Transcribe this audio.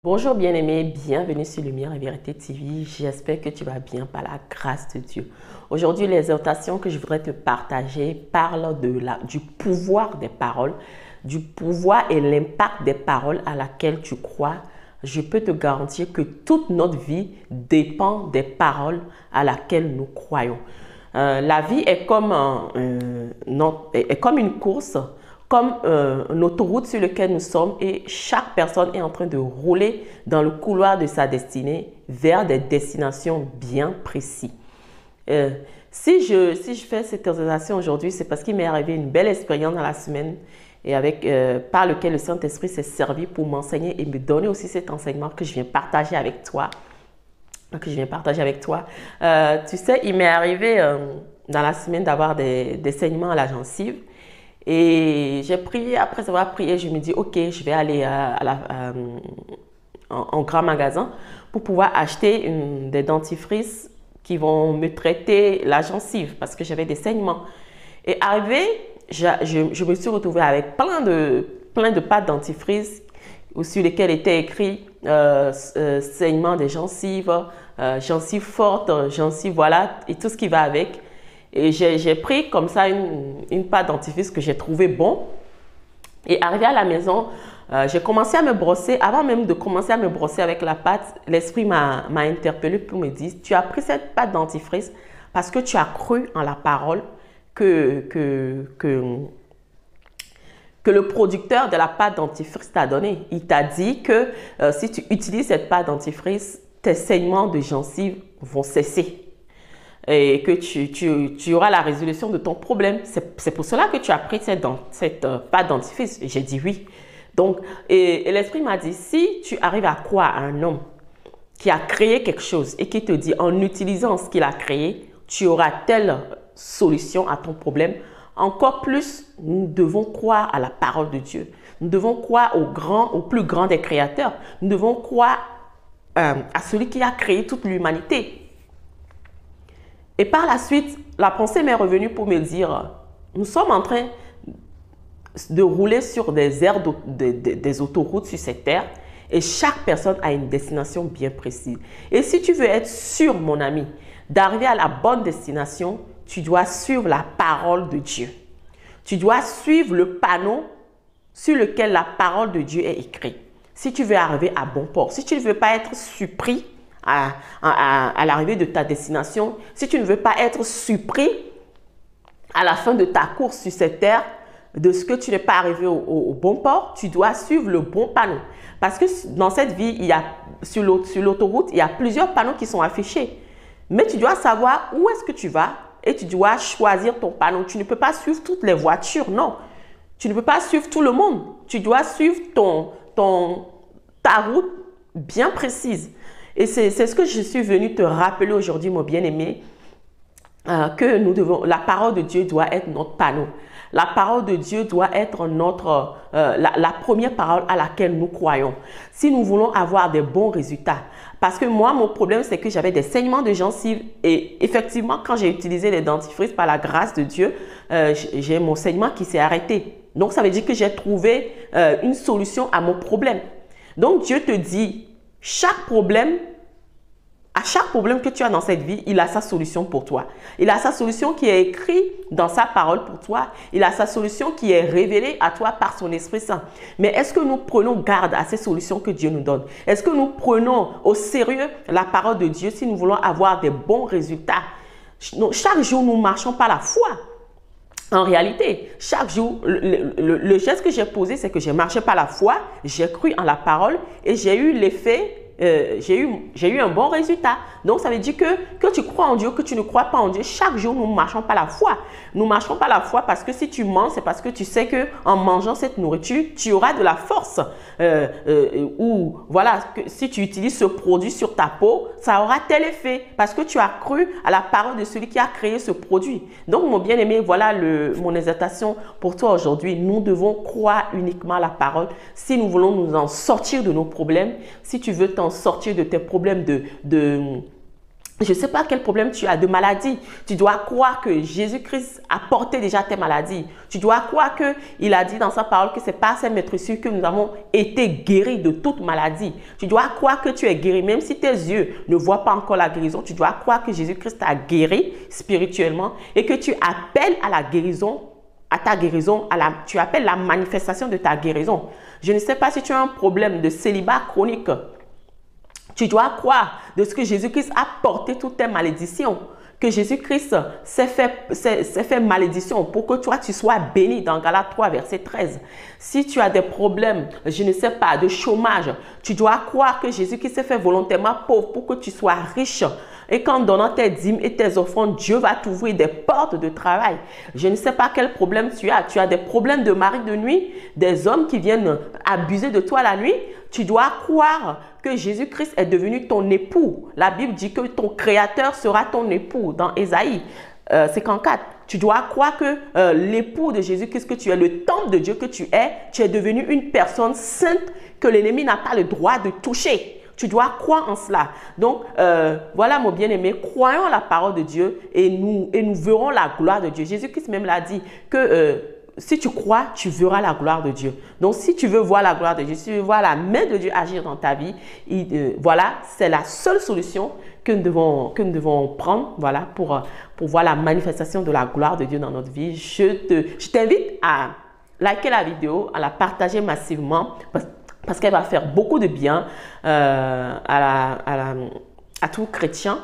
Bonjour bien-aimé, bienvenue sur Lumière et Vérité TV. J'espère que tu vas bien par la grâce de Dieu. Aujourd'hui, l'exhortation que je voudrais te partager parle du pouvoir des paroles, du pouvoir et l'impact des paroles à laquelle tu crois. Je peux te garantir que toute notre vie dépend des paroles à laquelle nous croyons. La vie est comme une course, comme une autoroute sur laquelle nous sommes et chaque personne est en train de rouler dans le couloir de sa destinée vers des destinations bien précises. Si je fais cette exhortation aujourd'hui, c'est parce qu'il m'est arrivé une belle expérience dans la semaine et par lequel le Saint-Esprit s'est servi pour m'enseigner et me donner aussi cet enseignement que je viens partager avec toi. Tu sais, il m'est arrivé dans la semaine d'avoir des saignements à la gencive. Et j'ai prié, après avoir prié, je me dis, ok, je vais aller en grand magasin pour pouvoir acheter des dentifrices qui vont me traiter la gencive parce que j'avais des saignements. Et arrivé, je me suis retrouvée avec plein de pâtes dentifrices sur lesquelles était écrit saignement des gencives, gencives fortes, gencives, voilà, et tout ce qui va avec. Et j'ai pris comme ça une pâte dentifrice que j'ai trouvé bon. Et arrivé à la maison, j'ai commencé à me brosser. Avant même de commencer à me brosser avec la pâte, l'esprit m'a interpellé pour me dire, tu as pris cette pâte dentifrice parce que tu as cru en la parole que le producteur de la pâte dentifrice t'a donné. Il t'a dit que si tu utilises cette pâte dentifrice, tes saignements de gencives vont cesser. Et que tu auras la résolution de ton problème. C'est pour cela que tu as pris cette pâte dentifrice. J'ai dit oui. Donc, et l'esprit m'a dit, si tu arrives à croire à un homme qui a créé quelque chose et qui te dit, en utilisant ce qu'il a créé, tu auras telle solution à ton problème, encore plus, nous devons croire à la parole de Dieu. Nous devons croire au plus grand des créateurs. Nous devons croire à celui qui a créé toute l'humanité. Et par la suite, la pensée m'est revenue pour me dire, nous sommes en train de rouler sur des aires, des autoroutes sur cette terre et chaque personne a une destination bien précise. Et si tu veux être sûr, mon ami, d'arriver à la bonne destination, tu dois suivre la parole de Dieu. Tu dois suivre le panneau sur lequel la parole de Dieu est écrite. Si tu veux arriver à bon port, si tu ne veux pas être surpris à l'arrivée de ta destination, si tu ne veux pas être surpris à la fin de ta course sur cette terre, de ce que tu n'es pas arrivé au bon port, tu dois suivre le bon panneau. Parce que dans cette vie, sur l'autoroute, il y a plusieurs panneaux qui sont affichés. Mais tu dois savoir où est-ce que tu vas et tu dois choisir ton panneau. Tu ne peux pas suivre toutes les voitures, non. Tu ne peux pas suivre tout le monde. Tu dois suivre ta route bien précise. Et c'est ce que je suis venue te rappeler aujourd'hui, mon bien-aimé, que la parole de Dieu doit être notre panneau. La parole de Dieu doit être la première parole à laquelle nous croyons. Si nous voulons avoir des bons résultats. Parce que moi, mon problème, c'est que j'avais des saignements de gencives. Et effectivement, quand j'ai utilisé les dentifrices par la grâce de Dieu, j'ai mon saignement qui s'est arrêté. Donc, ça veut dire que j'ai trouvé une solution à mon problème. Donc, Dieu te dit, à chaque problème que tu as dans cette vie, il a sa solution pour toi. Il a sa solution qui est écrite dans sa parole pour toi. Il a sa solution qui est révélée à toi par son Esprit Saint. Mais est-ce que nous prenons garde à ces solutions que Dieu nous donne? Est-ce que nous prenons au sérieux la parole de Dieu si nous voulons avoir des bons résultats? Chaque jour, nous marchons par la foi. En réalité, chaque jour, le geste que j'ai posé, c'est que j'ai marché par la foi, j'ai cru en la parole et j'ai eu l'effet, j'ai eu un bon résultat. Donc, ça veut dire que tu crois en Dieu, que tu ne crois pas en Dieu, chaque jour, nous marchons par la foi. Nous marchons par la foi parce que si tu manges, c'est parce que tu sais qu'en mangeant cette nourriture, tu auras de la force. Ou voilà, si tu utilises ce produit sur ta peau, ça aura tel effet parce que tu as cru à la parole de celui qui a créé ce produit. Donc, mon bien-aimé, voilà mon exhortation pour toi aujourd'hui. Nous devons croire uniquement à la parole si nous voulons nous en sortir de nos problèmes. Si tu veux t'en sortir de tes problèmes Je ne sais pas quel problème tu as de maladie. Tu dois croire que Jésus-Christ a porté déjà tes maladies. Tu dois croire qu'il a dit dans sa parole que c'est par ses maîtresses que nous avons été guéris de toute maladie. Tu dois croire que tu es guéri. Même si tes yeux ne voient pas encore la guérison, tu dois croire que Jésus-Christ t'a guéri spirituellement et que tu appelles à la guérison, à ta guérison, tu appelles la manifestation de ta guérison. Je ne sais pas si tu as un problème de célibat chronique. Tu dois croire de ce que Jésus-Christ a porté toutes tes malédictions. Que Jésus-Christ s'est fait malédiction pour que toi, tu sois béni dans Galates 3, verset 13. Si tu as des problèmes, je ne sais pas, de chômage, tu dois croire que Jésus-Christ s'est fait volontairement pauvre pour que tu sois riche. Et qu'en donnant tes dîmes et tes offrandes, Dieu va t'ouvrir des portes de travail. Je ne sais pas quel problème tu as. Tu as des problèmes de mari de nuit, des hommes qui viennent abuser de toi la nuit. Tu dois croire que Jésus-Christ est devenu ton époux. La Bible dit que ton créateur sera ton époux dans Ésaïe 54. Tu dois croire que l'époux de Jésus-Christ, que tu es le temple de Dieu que tu es devenu une personne sainte que l'ennemi n'a pas le droit de toucher. Tu dois croire en cela. Donc, voilà mon bien-aimé, croyons la parole de Dieu et nous verrons la gloire de Dieu. Jésus-Christ même l'a dit que si tu crois, tu verras la gloire de Dieu. Donc, si tu veux voir la gloire de Dieu, si tu veux voir la main de Dieu agir dans ta vie, voilà, c'est la seule solution que nous devons prendre, voilà, pour voir la manifestation de la gloire de Dieu dans notre vie. Je t'invite à liker la vidéo, à la partager massivement parce qu'elle va faire beaucoup de bien à tout chrétien.